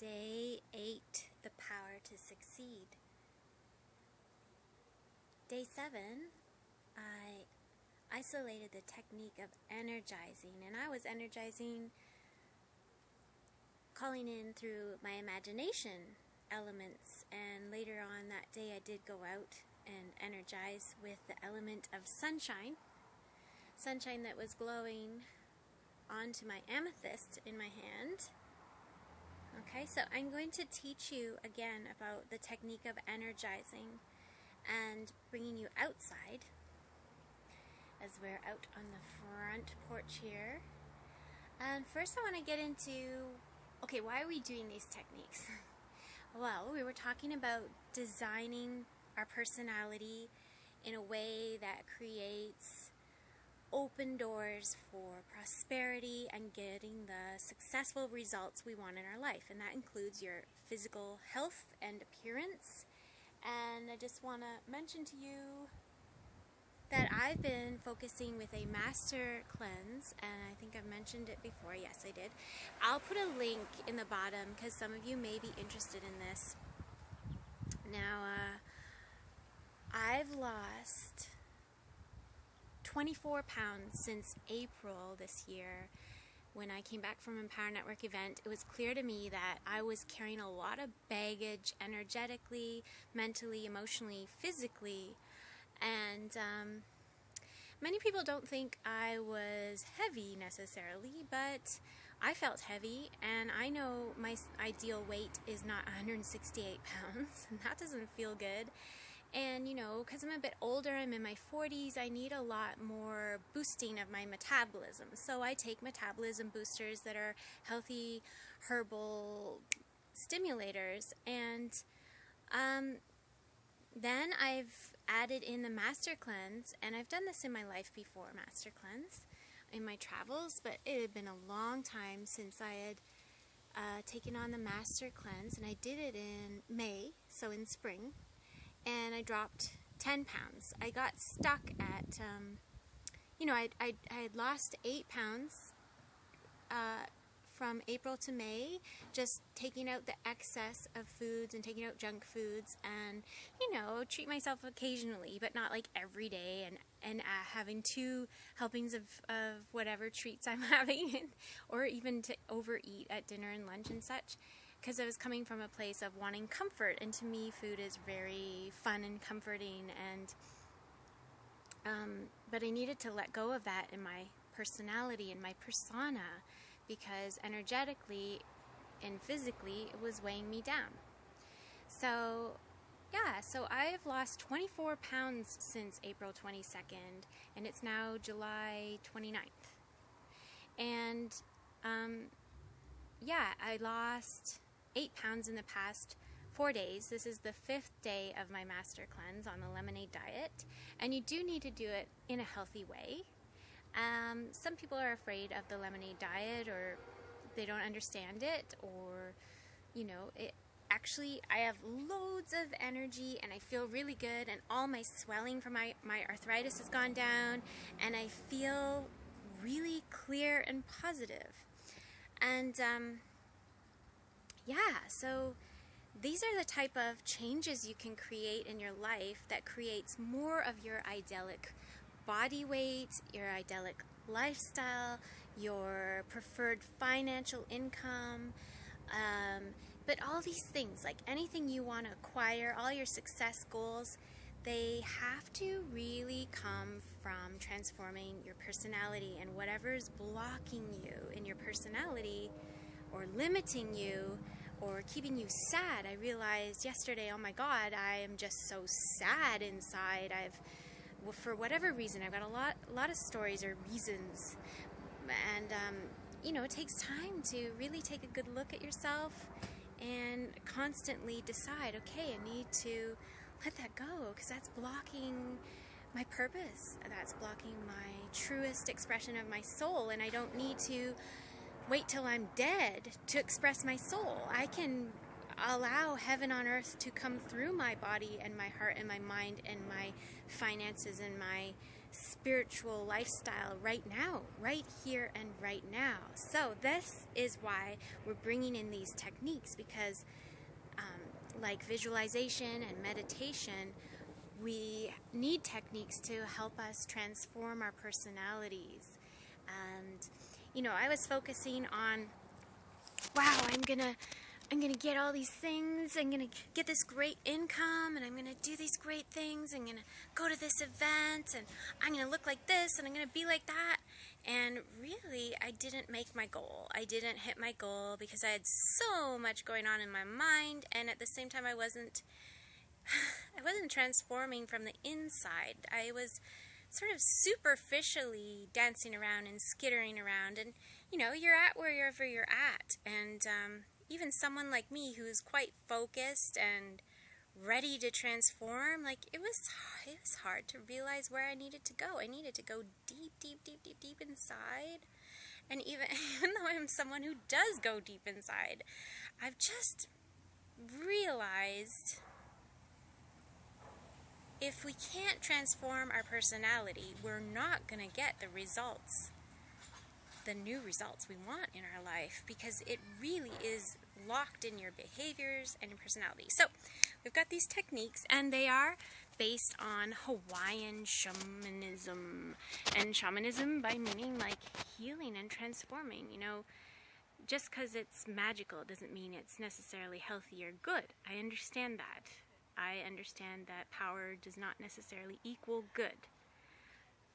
Day 8, the power to succeed. Day 7, I isolated the technique of energizing, and I was energizing, calling in through my imagination elements, and later on that day I did go out and energize with the element of sunshine that was glowing onto my amethyst in my hand. Okay, so I'm going to teach you again about the technique of energizing and bringing you outside as we're out on the front porch here. And first I want to get into, okay, why are we doing these techniques? Well, we were talking about designing our personality in a way that creates open doors for prosperity and getting the successful results we want in our life, and that includes your physical health and appearance. And I just want to mention to you that I've been focusing with a master cleanse, and I think I've mentioned it before. Yes, I did. I'll put a link in the bottom because some of you may be interested in this. Now, I've lost 24 pounds since April this year. When I came back from Empower Network event, it was clear to me that I was carrying a lot of baggage energetically, mentally, emotionally, physically, and many people don't think I was heavy necessarily, but I felt heavy, and I know my ideal weight is not 168 pounds, and that doesn't feel good. And, you know, because I'm a bit older, I'm in my 40s, I need a lot more boosting of my metabolism. So I take metabolism boosters that are healthy herbal stimulators. And then I've added in the Master Cleanse, and I've done this in my life before, Master Cleanse, in my travels, but it had been a long time since I had taken on the Master Cleanse, and I did it in May, so in spring. And I dropped 10 pounds. I got stuck at, I had lost 8 pounds from April to May, just taking out the excess of foods and taking out junk foods, and, treat myself occasionally, but not like every day, and having 2 helpings of whatever treats I'm having, or even to overeat at dinner and lunch and such. Because I was coming from a place of wanting comfort, and to me food is very fun and comforting, and but I needed to let go of that in my personality and my persona, because energetically and physically it was weighing me down. So so I've lost 24 pounds since April 22nd, and it's now July 29th. And I lost 8 pounds in the past 4 days. This is the 5th day of my Master Cleanse on the lemonade diet, and you do need to do it in a healthy way. Some people are afraid of the lemonade diet, or they don't understand it, or I have loads of energy, and I feel really good, and all my swelling from my arthritis has gone down, and I feel really clear and positive. And so these are the type of changes you can create in your life that creates more of your idyllic body weight, your idyllic lifestyle, your preferred financial income, but all these things, like anything you want to acquire, all your success goals, they have to really come from transforming your personality, and whatever's blocking you in your personality or limiting you or keeping you sad. I realized yesterday, oh my God, I am just so sad inside. For whatever reason, I've got a lot of stories or reasons, and it takes time to really take a good look at yourself and constantly decide, okay, I need to let that go, because that's blocking my purpose, that's blocking my truest expression of my soul, and I don't need to wait till I'm dead to express my soul. I can allow heaven on earth to come through my body and my heart and my mind and my finances and my spiritual lifestyle right now, right here and right now. So this is why we're bringing in these techniques, because like visualization and meditation, we need techniques to help us transform our personalities. And you know, I was focusing on, wow, I'm gonna get all these things, I'm gonna get this great income, and I'm gonna do these great things, I'm gonna go to this event, and I'm gonna look like this, and I'm gonna be like that. And really, I didn't make my goal. I didn't hit my goal because I had so much going on in my mind, and at the same time I wasn't transforming from the inside. I was sort of superficially dancing around and skittering around, and you know, you're at wherever you're at, and even someone like me who's quite focused and ready to transform, like it was hard to realize where I needed to go. I needed to go deep inside. And even though I'm someone who does go deep inside, I've just realized if we can't transform our personality, we're not going to get the results, the new results we want in our life, because it really is locked in your behaviors and your personality. So we've got these techniques, and they are based on Hawaiian shamanism. And shamanism by meaning like healing and transforming. You know, just because it's magical doesn't mean it's necessarily healthy or good. I understand that. I understand that power does not necessarily equal good.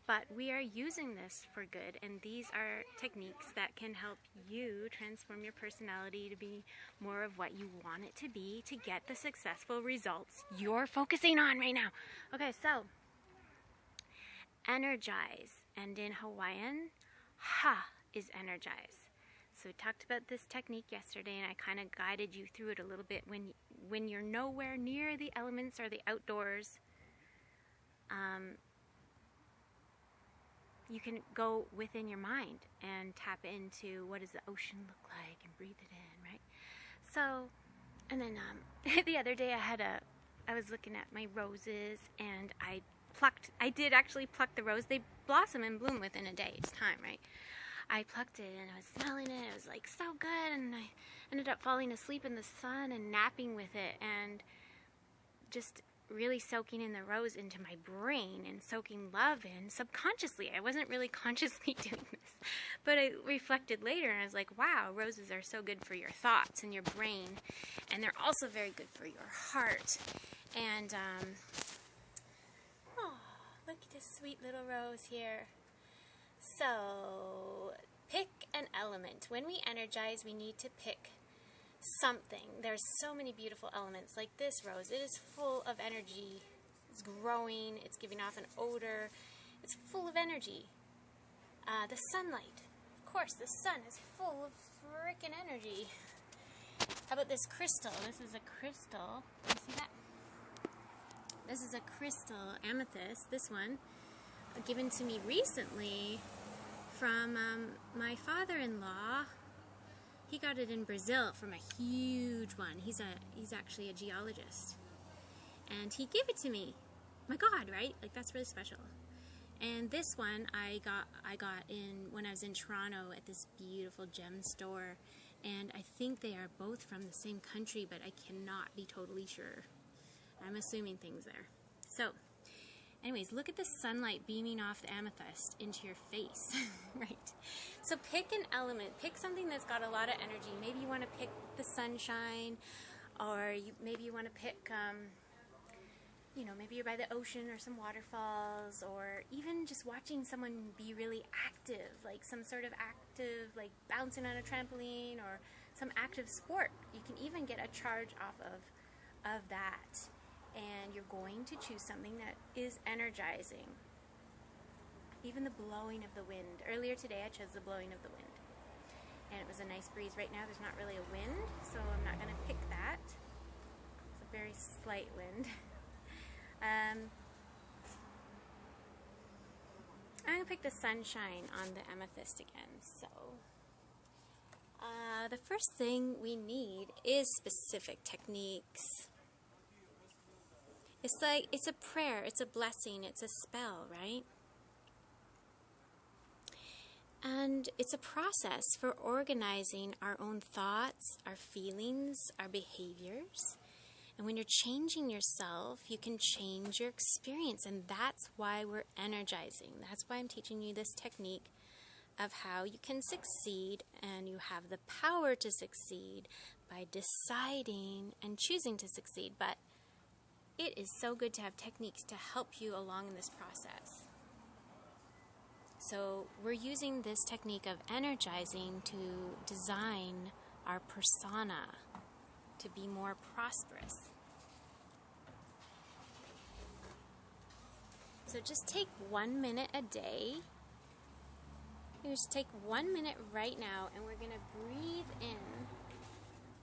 But we are using this for good, and these are techniques that can help you transform your personality to be more of what you want it to be, to get the successful results you're focusing on right now. Okay, so Energize, and in Hawaiian, ha is energize. So we talked about this technique yesterday, and I kind of guided you through it a little bit. When you're nowhere near the elements or the outdoors, you can go within your mind and tap into what does the ocean look like and breathe it in, right? So, and then the other day I was looking at my roses, and I did actually pluck the rose. They blossom and bloom within a day's time, right? I plucked it, and I was smelling it. It was like so good, and I ended up falling asleep in the sun and napping with it, and just really soaking in the rose into my brain and soaking love in subconsciously. I wasn't really consciously doing this, but I reflected later, and I was like, wow, roses are so good for your thoughts and your brain, and they're also very good for your heart. And oh, look at this sweet little rose here. So pick an element. When we energize, we need to pick something. There's so many beautiful elements, like this rose. It is full of energy. It's growing. It's giving off an odor. It's full of energy. The sunlight. Of course, the sun is full of freaking energy. How about this crystal? This is a crystal. You see that? This is a crystal amethyst. This one, given to me recently from my father-in-law. He got it in Brazil from a huge one. He's actually a geologist, and he gave it to me. My God, right? Like, that's really special. And this one I got in when I was in Toronto at this beautiful gem store, and I think they are both from the same country, but I cannot be totally sure. I'm assuming things there. So, anyways, look at the sunlight beaming off the amethyst into your face, right? So pick an element. Pick something that's got a lot of energy. Maybe you want to pick the sunshine, or maybe you want to pick, you know, maybe you're by the ocean or some waterfalls, or even just watching someone be really active, like some sort of active, like bouncing on a trampoline or some active sport. You can even get a charge off of that. And you're going to choose something that is energizing. Even the blowing of the wind. Earlier today I chose the blowing of the wind. And it was a nice breeze. Right now there's not really a wind, so I'm not going to pick that. It's a very slight wind. I'm going to pick the sunshine on the amethyst again. So, the first thing we need is specific techniques. It's like, it's a prayer, it's a blessing, it's a spell, right? And it's a process for organizing our own thoughts, our feelings, our behaviors. And when you're changing yourself, you can change your experience. And that's why we're energizing. That's why I'm teaching you this technique of how you can succeed, and you have the power to succeed by deciding and choosing to succeed. But it is so good to have techniques to help you along in this process. So we're using this technique of energizing to design our persona to be more prosperous. So just take 1 minute a day. You just take 1 minute right now, and we're going to breathe in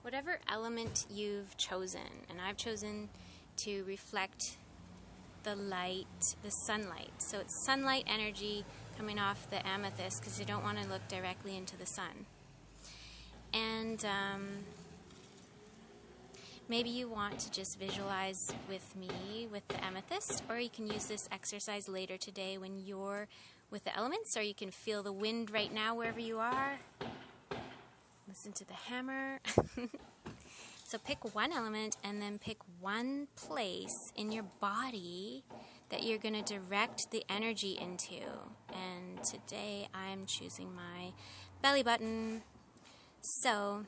whatever element you've chosen. And I've chosen to reflect the light, the sunlight. So it's sunlight energy coming off the amethyst, because you don't want to look directly into the sun. And maybe you want to just visualize with me with the amethyst, or you can use this exercise later today when you're with the elements, or you can feel the wind right now wherever you are. Listen to the hammer. So pick one element and then pick one place in your body that you're going to direct the energy into. And today I'm choosing my belly button. So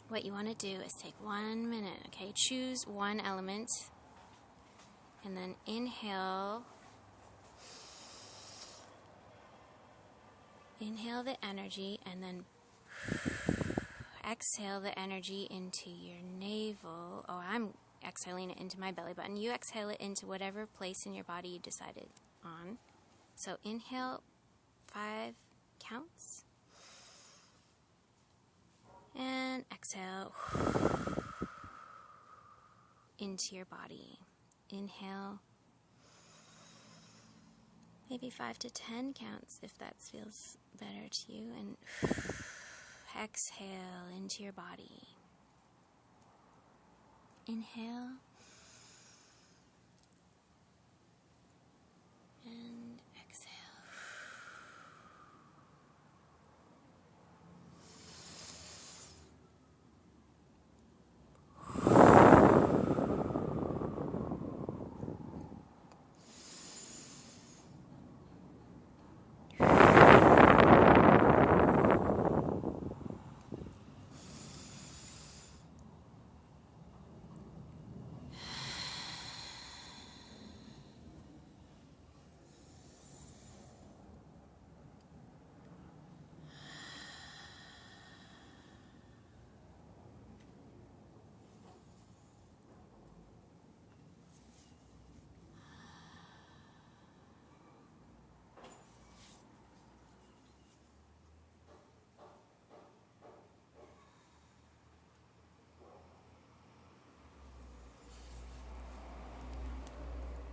what you want to do is take 1 minute, okay? Choose one element and then inhale. Inhale the energy and then exhale the energy into your navel. Oh, I'm exhaling it into my belly button. You exhale it into whatever place in your body you decided on. So inhale 5 counts. And exhale into your body. Inhale maybe 5 to 10 counts if that feels better to you. And exhale into your body. Inhale. And exhale.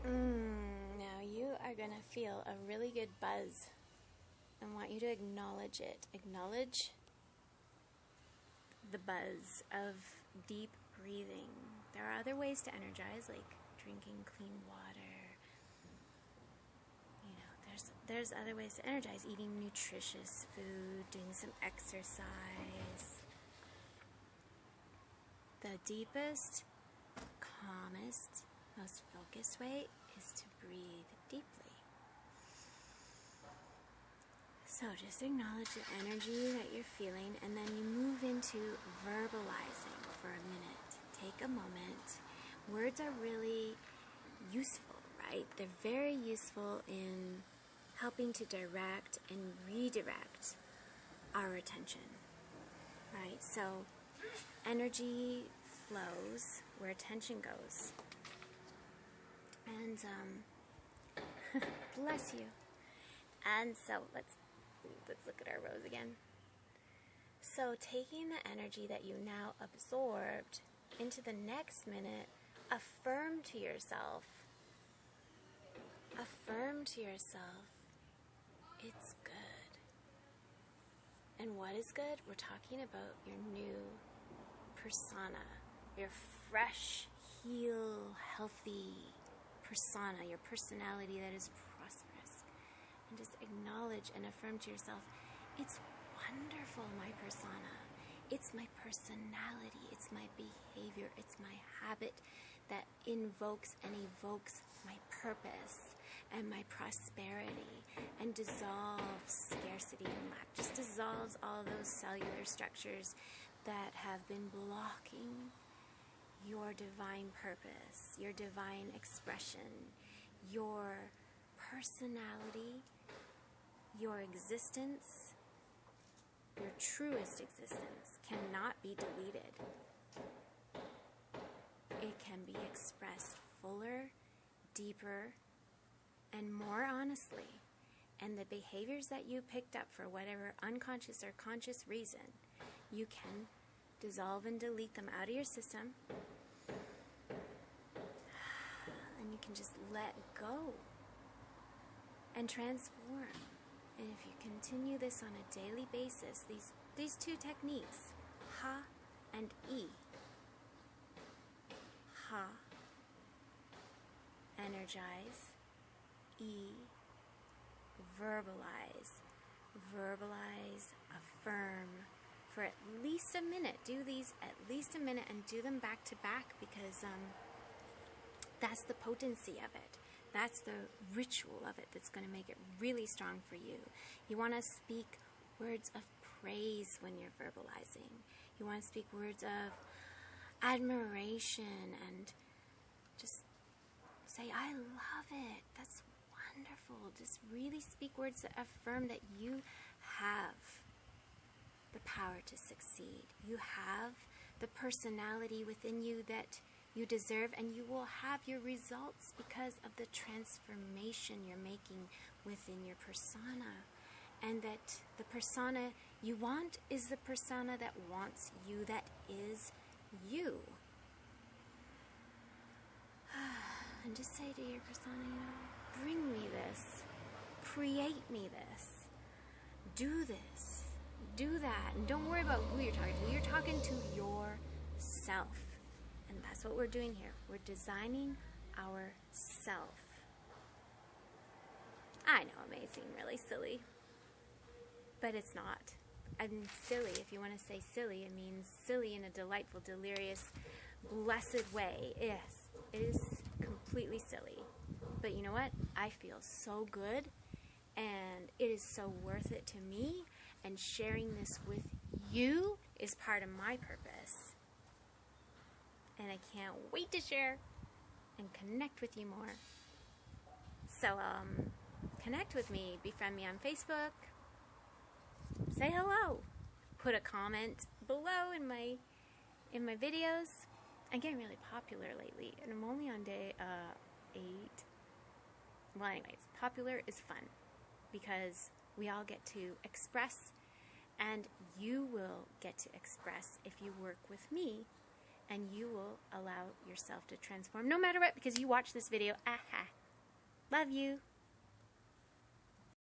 Now you are going to feel a really good buzz. I want you to acknowledge it. Acknowledge the buzz of deep breathing. There are other ways to energize, like drinking clean water. You know, there's other ways to energize. Eating nutritious food, doing some exercise. The deepest, calmest, most focused way is to breathe deeply. So just acknowledge the energy that you're feeling, and then you move into verbalizing for a minute. Take a moment. Words are really useful, right? They're very useful in helping to direct and redirect our attention, right? So energy flows where attention goes. And bless you. And so let's look at our rose again. So taking the energy that you now absorbed into the next minute, affirm to yourself, it's good. And what is good? We're talking about your new persona, your fresh, healthy persona, your personality that is prosperous. and just acknowledge and affirm to yourself, it's wonderful, my persona. It's my personality. It's my behavior. It's my habit that invokes and evokes my purpose and my prosperity and dissolves scarcity and lack. Just dissolves all those cellular structures that have been blocking your divine purpose, your divine expression, your personality, your existence, your truest existence cannot be deleted. It can be expressed fuller, deeper, and more honestly. And the behaviors that you picked up for whatever unconscious or conscious reason, you can dissolve and delete them out of your system. And you can just let go and transform. And if you continue this on a daily basis, these two techniques, Ha and E. Ha, energize. E, verbalize. Verbalize, affirm. For at least a minute. Do these at least a minute and do them back to back, because that's the potency of it. That's the ritual of it that's going to make it really strong for you. You want to speak words of praise when you're verbalizing. You want to speak words of admiration and just say, I love it. That's wonderful. Just really speak words that affirm that you have the power to succeed. You have the personality within you that you deserve, and you will have your results because of the transformation you're making within your persona. And that the persona you want is the persona that wants you, that is you. And just say to your persona, bring me this, create me this, do this, do that. And don't worry about who you're talking to. You're talking to yourself. And that's what we're doing here. We're designing ourself. I know it may seem really silly, but it's not. I mean, silly, if you want to say silly, it means silly in a delightful, delirious, blessed way. Yes, it is completely silly. But you know what? I feel so good, and it is so worth it to me, and sharing this with you is part of my purpose. And I can't wait to share and connect with you more. So, connect with me. Befriend me on Facebook. Say hello. Put a comment below in my videos. I'm getting really popular lately, and I'm only on day 8. Well, anyways, popular is fun because we all get to express, and you will get to express if you work with me. And you will allow yourself to transform no matter what, because you watch this video. Aha. Love you.